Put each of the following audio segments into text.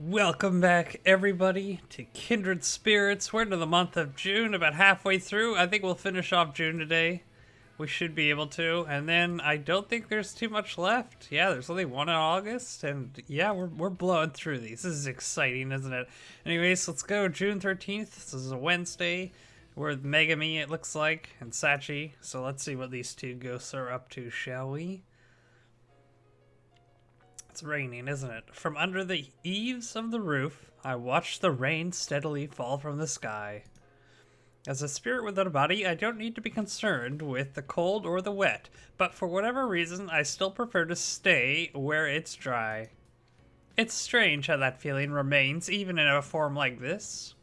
Welcome back, everybody, to Kindred Spirits. We're into the month of June, about halfway through. I think we'll finish off June today. We should be able to. And then I don't think there's too much left. Yeah, there's only one in August. And yeah, we're blowing through these. This is exciting, isn't it? Anyways, let's go. June 13th. This is a Wednesday. We're with Megami, it looks like, and Sachi. So let's see what these two ghosts are up to, shall we? It's raining, isn't it? From under the eaves of the roof, I watched the rain steadily fall from the sky. As a spirit without a body, I don't need to be concerned with the cold or the wet, but for whatever reason, I still prefer to stay where it's dry. It's strange how that feeling remains even in a form like this.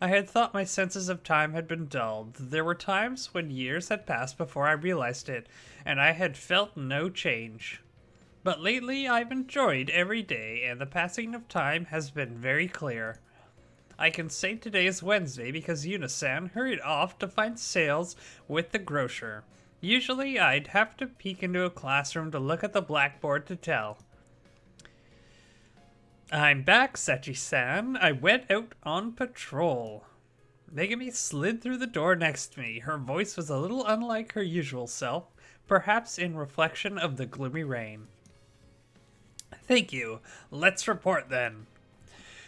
I had thought my senses of time had been dulled. There were times when years had passed before I realized it, and I had felt no change. But lately I've enjoyed every day, and the passing of time has been very clear. I can say today is Wednesday because Yuna-san hurried off to find sales with the grocer. Usually I'd have to peek into a classroom to look at the blackboard to tell. I'm back, Sachi-san. I went out on patrol. Megami slid through the door next to me. Her voice was a little unlike her usual self, perhaps in reflection of the gloomy rain. Thank you. Let's report then.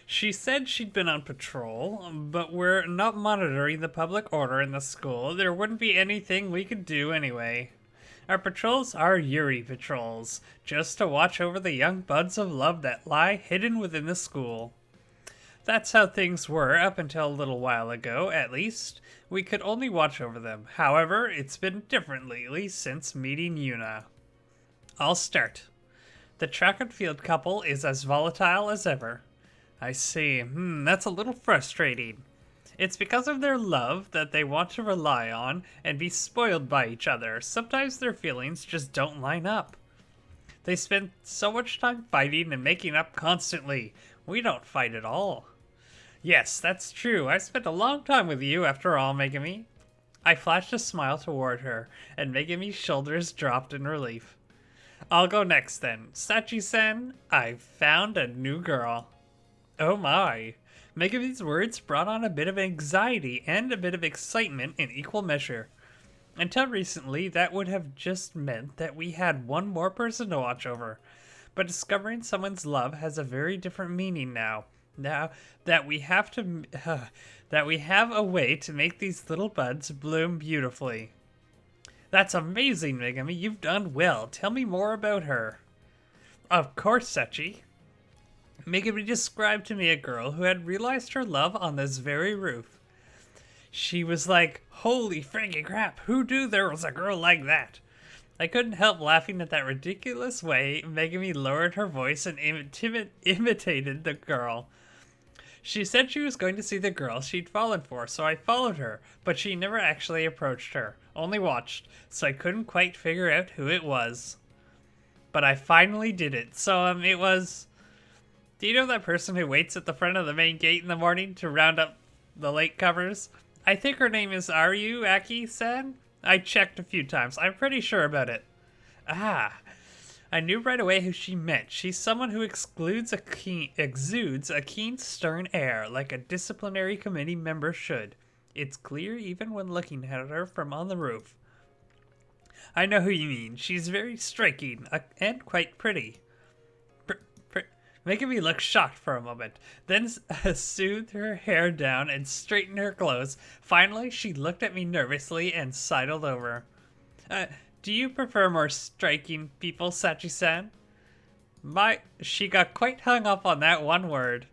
She said she'd been on patrol, but we're not monitoring the public order in the school. There wouldn't be anything we could do anyway. Our patrols are Yuri patrols, just to watch over the young buds of love that lie hidden within the school. That's how things were up until a little while ago, at least. We could only watch over them. However, it's been different lately since meeting Yuna. I'll start. The track and field couple is as volatile as ever. I see. That's a little frustrating. It's because of their love that they want to rely on and be spoiled by each other. Sometimes their feelings just don't line up. They spend so much time fighting and making up constantly. We don't fight at all. Yes, that's true. I spent a long time with you after all, Megami. I flashed a smile toward her, and Megami's shoulders dropped in relief. I'll go next then. Sachi-san, I've found a new girl. Oh my. Megami's words brought on a bit of anxiety and a bit of excitement in equal measure. Until recently, that would have just meant that we had one more person to watch over. But discovering someone's love has a very different meaning now. Now that we have a way to make these little buds bloom beautifully. That's amazing, Megami. You've done well. Tell me more about her. Of course, Sachi. Megami described to me a girl who had realized her love on this very roof. She was like, holy friggin' crap, who knew there was a girl like that? I couldn't help laughing at that ridiculous way Megami lowered her voice and imitated the girl. She said she was going to see the girl she'd fallen for, so I followed her, but she never actually approached her, only watched, so I couldn't quite figure out who it was. But I finally did it, so it was... Do you know that person who waits at the front of the main gate in the morning to round up the late comers? I think her name is Aru Aki-san? I checked a few times, I'm pretty sure about it. Ah... I knew right away who she meant. She's someone who exudes a keen, stern air, like a disciplinary committee member should. It's clear even when looking at her from on the roof. I know who you mean. She's very striking, and quite pretty. Making me look shocked for a moment, then soothed her hair down and straightened her clothes. Finally, she looked at me nervously and sidled over. Do you prefer more striking people, Sachi-san? She got quite hung up on that one word.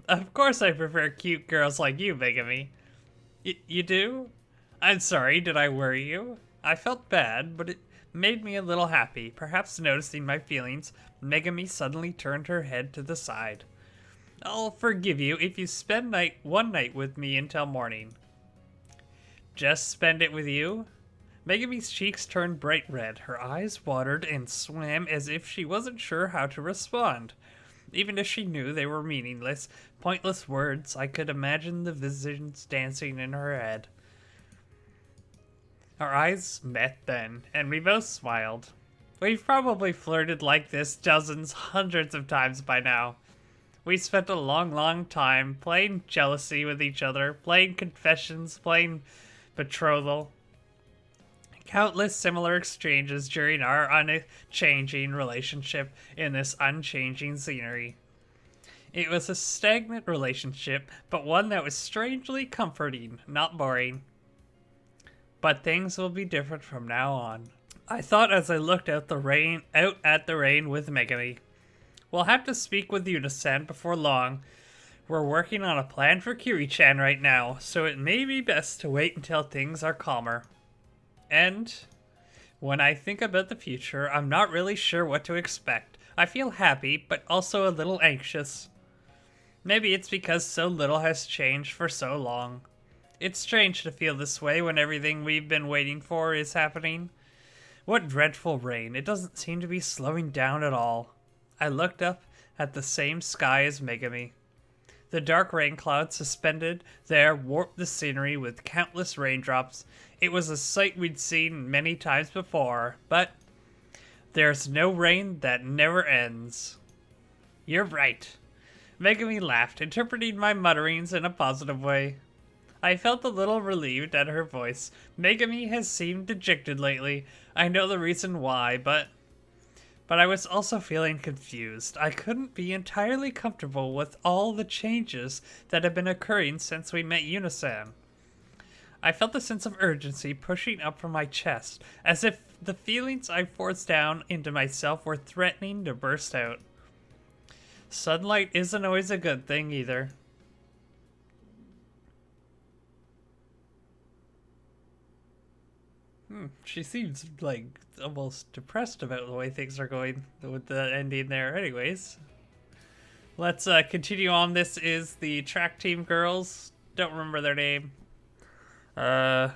Of course I prefer cute girls like you, Megami. You do? I'm sorry, did I worry you? I felt bad, but it made me a little happy. Perhaps noticing my feelings, Megami suddenly turned her head to the side. I'll forgive you if you spend one night with me until morning. Just spend it with you? Megami's cheeks turned bright red, her eyes watered and swam as if she wasn't sure how to respond. Even if she knew they were meaningless, pointless words, I could imagine the visions dancing in her head. Our eyes met then, and we both smiled. We've probably flirted like this dozens, hundreds of times by now. We spent a long time playing jealousy with each other, playing confessions, playing betrothal. Countless similar exchanges during our unchanging relationship in this unchanging scenery. It was a stagnant relationship, but one that was strangely comforting, not boring. But things will be different from now on. I thought as I looked out at the rain with Megami. We'll have to speak with Yuna-san before long. We're working on a plan for Kiri-chan right now, so it may be best to wait until things are calmer. And when I think about the future, I'm not really sure what to expect. I feel happy, but also a little anxious. Maybe it's because so little has changed for so long. It's strange to feel this way when everything we've been waiting for is happening. What dreadful rain. It doesn't seem to be slowing down at all. I looked up at the same sky as Megami. The dark rain clouds suspended there warped the scenery with countless raindrops. It was a sight we'd seen many times before, but there's no rain that never ends. You're right. Megami laughed, interpreting my mutterings in a positive way. I felt a little relieved at her voice. Megami has seemed dejected lately. I know the reason why, but I was also feeling confused. I couldn't be entirely comfortable with all the changes that have been occurring since we met Yuna-san. I felt a sense of urgency pushing up from my chest, as if the feelings I forced down into myself were threatening to burst out. Sunlight isn't always a good thing either. She seems like almost depressed about the way things are going with the ending there. Anyways, let's continue on. This is the track team girls. Don't remember their name. Trying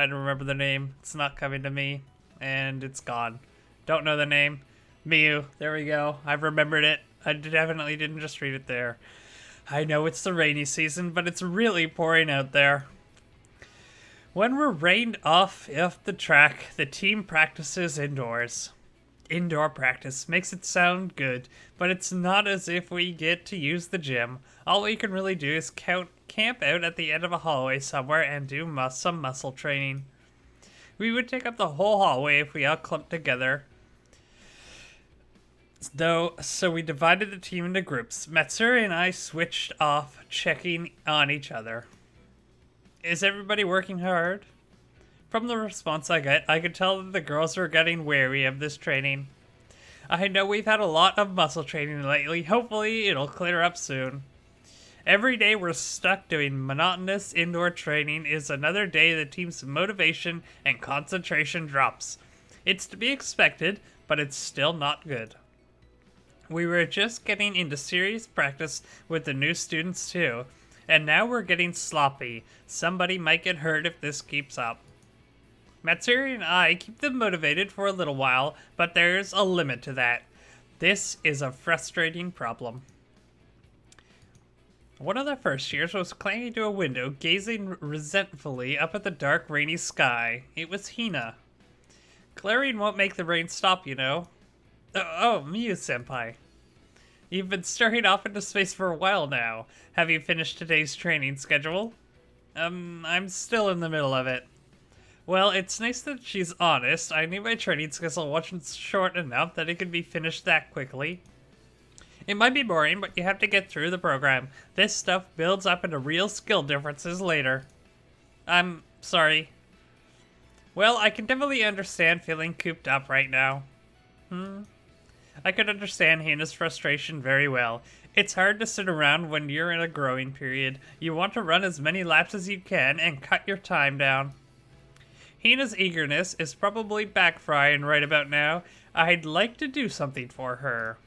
to remember the name. It's not coming to me, and it's gone. Don't know the name. Miyu. There we go. I've remembered it. I definitely didn't just read it there. I know it's the rainy season, but it's really pouring out there. When we're rained off the track, the team practices indoors. Indoor practice makes it sound good, but it's not as if we get to use the gym. All we can really do is camp out at the end of a hallway somewhere and do some muscle training. We would take up the whole hallway if we all clumped together. So we divided the team into groups. Matsuri and I switched off, checking on each other. Is everybody working hard? From the response I get, I could tell that the girls were getting weary of this training. I know we've had a lot of muscle training lately. Hopefully it'll clear up soon. Every day we're stuck doing monotonous indoor training is another day the team's motivation and concentration drops. It's to be expected, but it's still not good. We were just getting into serious practice with the new students too. And now we're getting sloppy. Somebody might get hurt if this keeps up. Matsuri and I keep them motivated for a little while, but there's a limit to that. This is a frustrating problem. One of the first years was clinging to a window, gazing resentfully up at the dark, rainy sky. It was Hina. Glaring won't make the rain stop, you know. Oh, Miyu-senpai. You've been staring off into space for a while now. Have you finished today's training schedule? I'm still in the middle of it. Well, it's nice that she's honest. I knew my training schedule wasn't short enough that it could be finished that quickly. It might be boring, but you have to get through the program. This stuff builds up into real skill differences later. I'm sorry. Well, I can definitely understand feeling cooped up right now. I could understand Hina's frustration very well. It's hard to sit around when you're in a growing period. You want to run as many laps as you can and cut your time down. Hina's eagerness is probably backfiring right about now. I'd like to do something for her.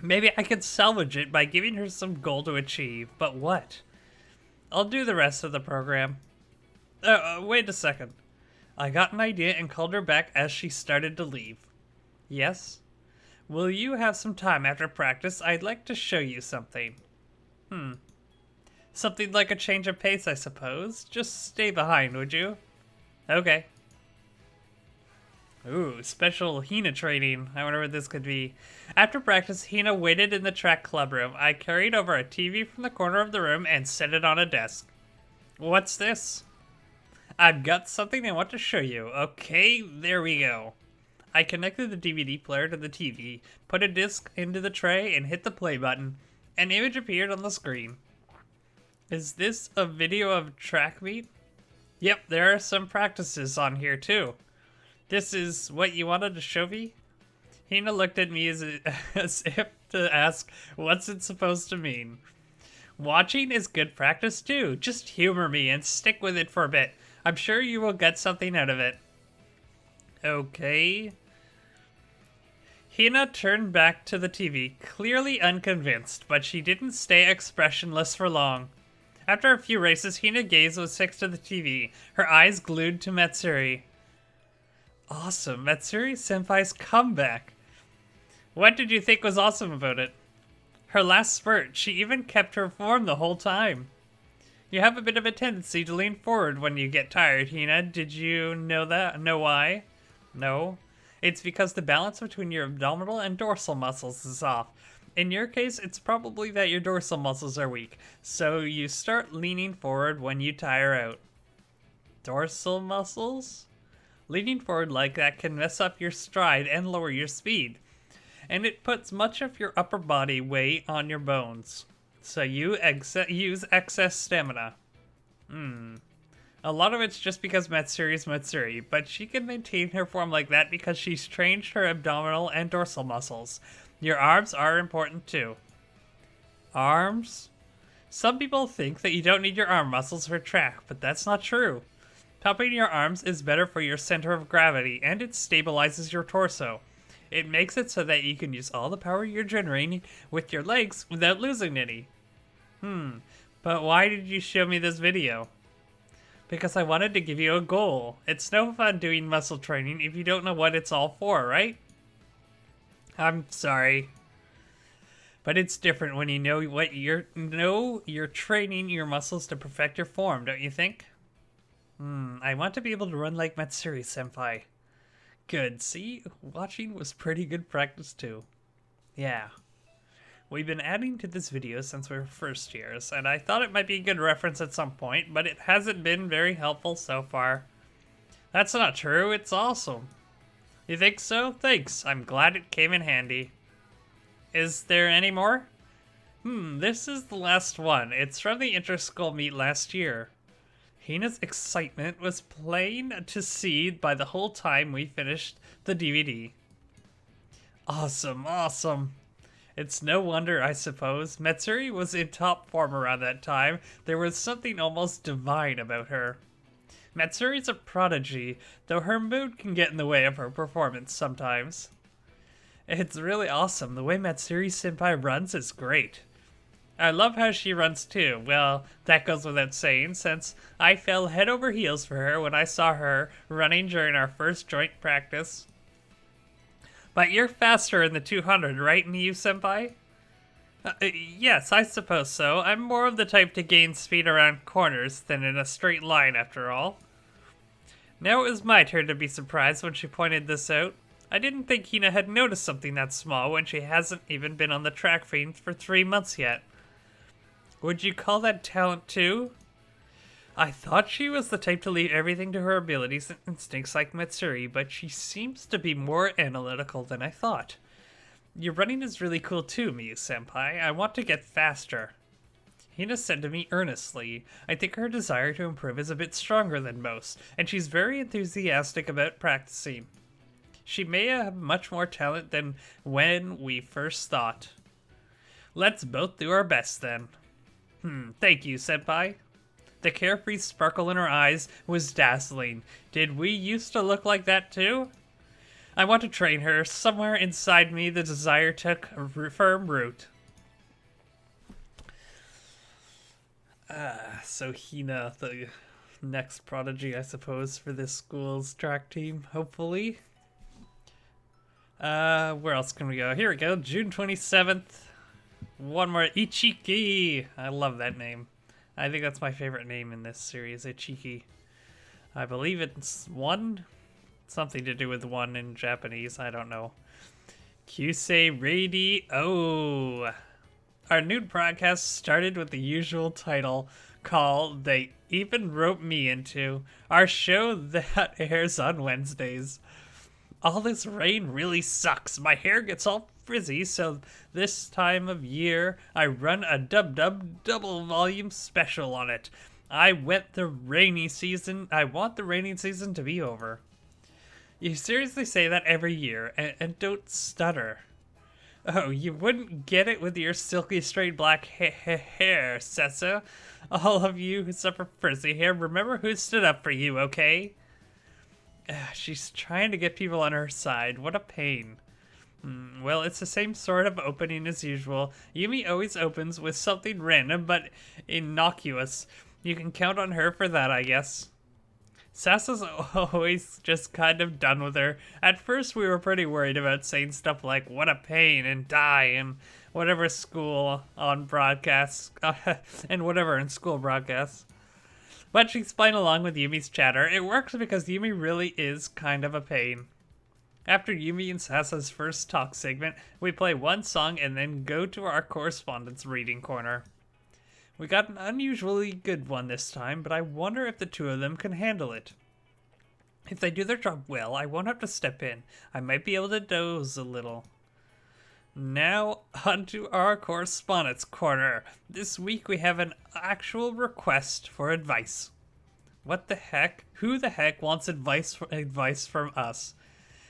Maybe I could salvage it by giving her some goal to achieve, but what? I'll do the rest of the program. Wait a second. I got an idea and called her back as she started to leave. Yes? Will you have some time after practice? I'd like to show you something. Something like a change of pace, I suppose. Just stay behind, would you? Okay. Ooh, special Hina training. I wonder what this could be. After practice, Hina waited in the track club room. I carried over a TV from the corner of the room and set it on a desk. What's this? I've got something I want to show you. Okay, there we go. I connected the DVD player to the TV, put a disc into the tray, and hit the play button. An image appeared on the screen. Is this a video of track meet? Yep, there are some practices on here too. This is what you wanted to show me? Hina looked at me as if to ask, what's it supposed to mean? Watching is good practice too. Just humor me and stick with it for a bit. I'm sure you will get something out of it. Okay. Hina turned back to the TV, clearly unconvinced, but she didn't stay expressionless for long. After a few races, Hina's gaze was fixed to the TV, her eyes glued to Matsuri. Awesome, Matsuri-senpai's comeback. What did you think was awesome about it? Her last spurt, she even kept her form the whole time. You have a bit of a tendency to lean forward when you get tired, Hina. Did you know that? Know why? No. It's because the balance between your abdominal and dorsal muscles is off. In your case, it's probably that your dorsal muscles are weak, so you start leaning forward when you tire out. Dorsal muscles? Leaning forward like that can mess up your stride and lower your speed, and it puts much of your upper body weight on your bones, so you use excess stamina. A lot of it's just because Matsuri's Matsuri, but she can maintain her form like that because she's trained her abdominal and dorsal muscles. Your arms are important too. Arms? Some people think that you don't need your arm muscles for track, but that's not true. Pumping your arms is better for your center of gravity, and it stabilizes your torso. It makes it so that you can use all the power you're generating with your legs without losing any. But why did you show me this video? Because I wanted to give you a goal. It's no fun doing muscle training if you don't know what it's all for, right? I'm sorry. But it's different when you know you're training your muscles to perfect your form, don't you think? I want to be able to run like Matsuri-senpai. Good, see? Watching was pretty good practice too. Yeah. We've been adding to this video since we were first years, and I thought it might be a good reference at some point, but it hasn't been very helpful so far. That's not true, it's awesome. You think so? Thanks, I'm glad it came in handy. Is there any more? This is the last one. It's from the inter-school meet last year. Hina's excitement was plain to see by the whole time we finished the DVD. Awesome, awesome. It's no wonder, I suppose. Matsuri was in top form around that time. There was something almost divine about her. Matsuri's a prodigy, though her mood can get in the way of her performance sometimes. It's really awesome. The way Matsuri-senpai runs is great. I love how she runs too. Well, that goes without saying, since I fell head over heels for her when I saw her running during our first joint practice. But you're faster in the 200, right, Miyu-senpai? Yes, I suppose so. I'm more of the type to gain speed around corners than in a straight line, after all. Now it was my turn to be surprised when she pointed this out. I didn't think Hina had noticed something that small when she hasn't even been on the track field for 3 months yet. Would you call that talent too? I thought she was the type to leave everything to her abilities and instincts like Matsuri, but she seems to be more analytical than I thought. Your running is really cool too, Miyu-senpai. I want to get faster. Hina said to me earnestly. I think her desire to improve is a bit stronger than most, and she's very enthusiastic about practicing. She may have much more talent than when we first thought. Let's both do our best then. Thank you, senpai. The carefree sparkle in her eyes was dazzling. Did we used to look like that too? I want to train her. Somewhere inside me, the desire took a firm root. So Hina, the next prodigy, I suppose, for this school's track team, hopefully. Where else can we go? Here we go, June 27th. One more, Ichiki! I love that name. I think that's my favorite name in this series, Ichiki. I believe it's 1. Something to do with one in Japanese, I don't know. Kyusei Radio. Our new broadcast started with the usual title called They Even Wrote Me Into, our show that airs on Wednesdays. All this rain really sucks. My hair gets all frizzy, so this time of year I run a double volume special on it. I want the rainy season to be over. You seriously say that every year, and don't stutter. Oh, you wouldn't get it with your silky straight black hair, Sessa. All of you who suffer frizzy hair, remember who stood up for you, okay? She's trying to get people on her side. What a pain. Well, it's the same sort of opening as usual. Yumi always opens with something random but innocuous. You can count on her for that, I guess. Sassa's always just kind of done with her. At first, we were pretty worried about saying stuff like, what a pain, and die, and whatever school on broadcasts, and whatever in school broadcasts. But she's playing along with Yumi's chatter. It works because Yumi really is kind of a pain. After Yumi and Sassa's first talk segment, we play one song and then go to our correspondence reading corner. We got an unusually good one this time, but I wonder if the two of them can handle it. If they do their job well, I won't have to step in. I might be able to doze a little. Now, onto our correspondence corner. This week we have an actual request for advice. What the heck? Who the heck wants advice from us?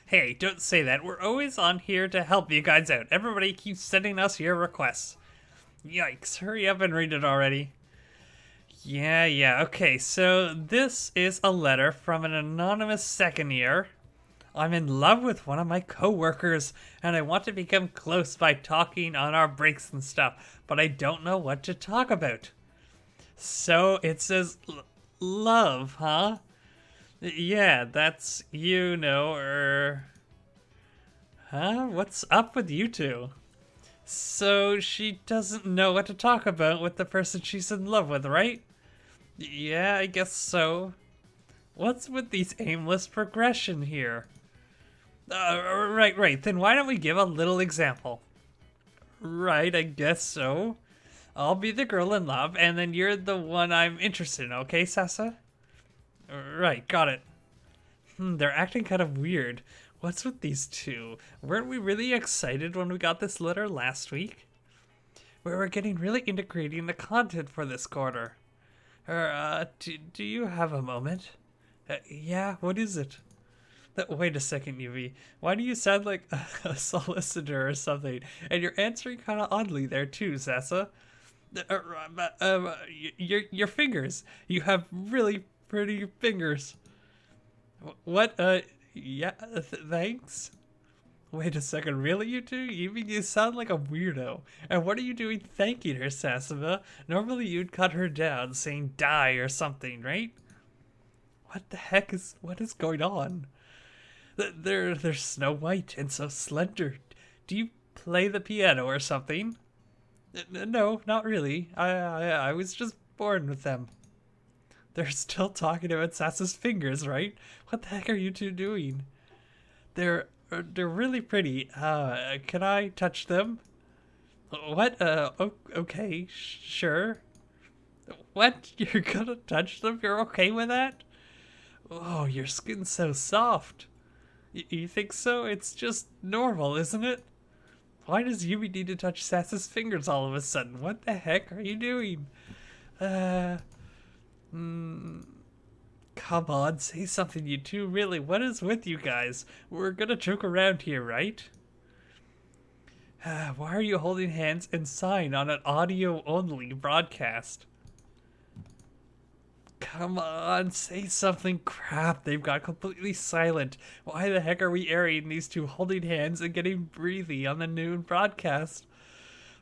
Hey, don't say that. We're always on here to help you guys out. Everybody keeps sending us your requests. Yikes, hurry up and read it already. Yeah, okay, so this is a letter from an anonymous second year. I'm in love with one of my co-workers, and I want to become close by talking on our breaks and stuff, but I don't know what to talk about. So it says love, huh? Yeah, that's, Huh? What's up with you two? So she doesn't know what to talk about with the person she's in love with, right? Yeah, I guess so. What's with these aimless progression here? Right. Then why don't we give a little example? Right, I guess so. I'll be the girl in love, and then you're the one I'm interested in, okay, Sasa? Right, got it. They're acting kind of weird. What's with these two? Weren't we really excited when we got this letter last week? We were getting really into creating the content for this quarter. Do you have a moment? Yeah, what is it? Wait a second, Yuvi. Why do you sound like a solicitor or something? And you're answering kind of oddly there too, Sasa. Your fingers. You have really pretty fingers. What? Yeah, thanks. Wait a second, really, you two? You sound like a weirdo. And what are you doing thanking her, Sasima? Normally you'd cut her down, saying die or something, right? What is going on? They're Snow White and so slender. Do you play the piano or something? No, not really. I was just born with them. They're still talking about Sasa's fingers, right? What the heck are you two doing? They're really pretty. Can I touch them? What? Okay, sure. What? You're gonna touch them? You're okay with that? Oh, your skin's so soft. You think so? It's just normal, isn't it? Why does Yumi need to touch Sasa's fingers all of a sudden? What the heck are you doing? Come on, say something, you two. Really, what is with you guys? We're gonna joke around here, right? Why are you holding hands and sign on an audio-only broadcast? Come on, say something. Crap, they've got completely silent. Why the heck are we airing these two holding hands and getting breathy on the noon broadcast?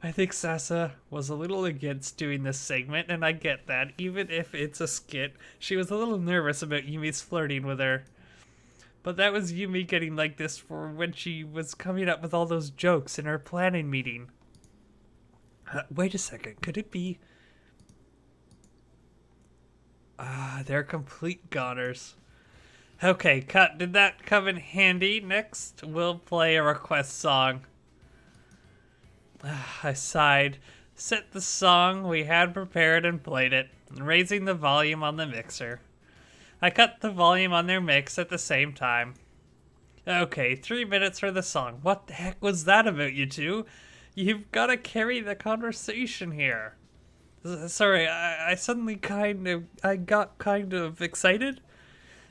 I think Sasa was a little against doing this segment, and I get that. Even if it's a skit, she was a little nervous about Yumi's flirting with her. But that was Yumi getting like this for when she was coming up with all those jokes in her planning meeting. Wait a second, could it be... they're complete goners. Okay, cut. Did that come in handy? Next, we'll play a request song. I sighed, set the song we had prepared and played it, raising the volume on the mixer. I cut the volume on their mix at the same time. Okay, 3 minutes for the song. What the heck was that about, you two? You've got to carry the conversation here. Sorry, I suddenly I got kind of excited.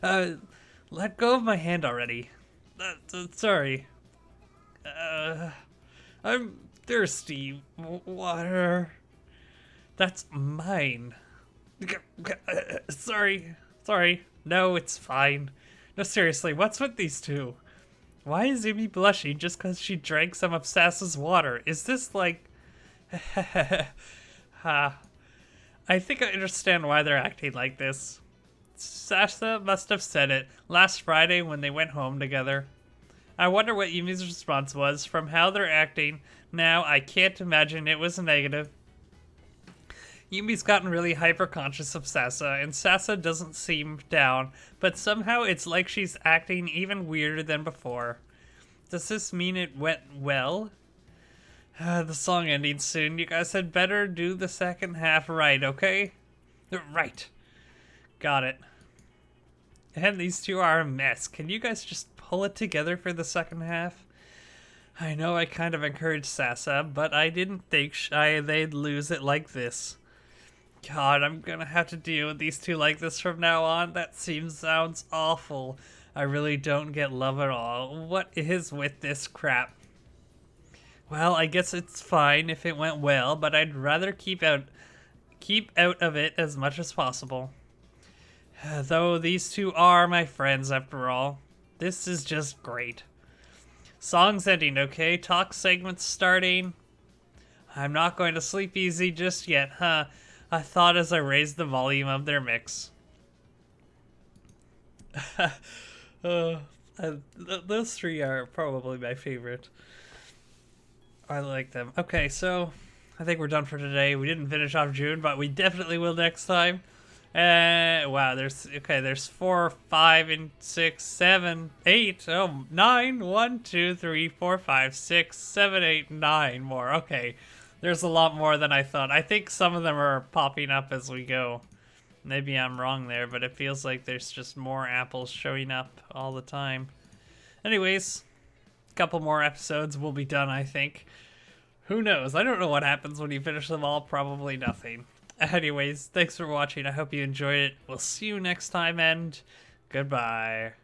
Let go of my hand already. Sorry. I'm thirsty. Water. That's mine. Sorry. No, it's fine. No, seriously, what's with these two? Why is Amy blushing just because she drank some of Sassa's water? Is this like... Ha. I think I understand why they're acting like this. Sasa must have said it last Friday when they went home together. I wonder what Yumi's response was. From how they're acting now, I can't imagine it was negative. Yumi's gotten really hyper-conscious of Sasa, and Sasa doesn't seem down, but somehow it's like she's acting even weirder than before. Does this mean it went well? The song ending soon. You guys had better do the second half right, okay? Right. Got it. And these two are a mess. Can you guys just pull it together for the second half? I know I kind of encouraged Sasa, but I didn't think they'd lose it like this. God, I'm gonna have to deal with these two like this from now on. That sounds awful. I really don't get love at all. What is with this crap? Well, I guess it's fine if it went well, but I'd rather keep out of it as much as possible. Though these two are my friends after all. This is just great. Song's ending, okay? Talk segment's starting. I'm not going to sleep easy just yet, huh? I thought as I raised the volume of their mix. Those three are probably my favorite. I like them. Okay, so I think we're done for today. We didn't finish off June, but we definitely will next time. Wow, there's 4, 5, and 6, 7, 8, 9. 1, 2, 3, 4, 5, 6, 7, 8, 9 more. Okay. There's a lot more than I thought. I think some of them are popping up as we go. Maybe I'm wrong there, but it feels like there's just more apples showing up all the time. Anyways, a couple more episodes will be done, I think. Who knows? I don't know what happens when you finish them all. Probably nothing. Anyways, thanks for watching. I hope you enjoyed it. We'll see you next time, and goodbye.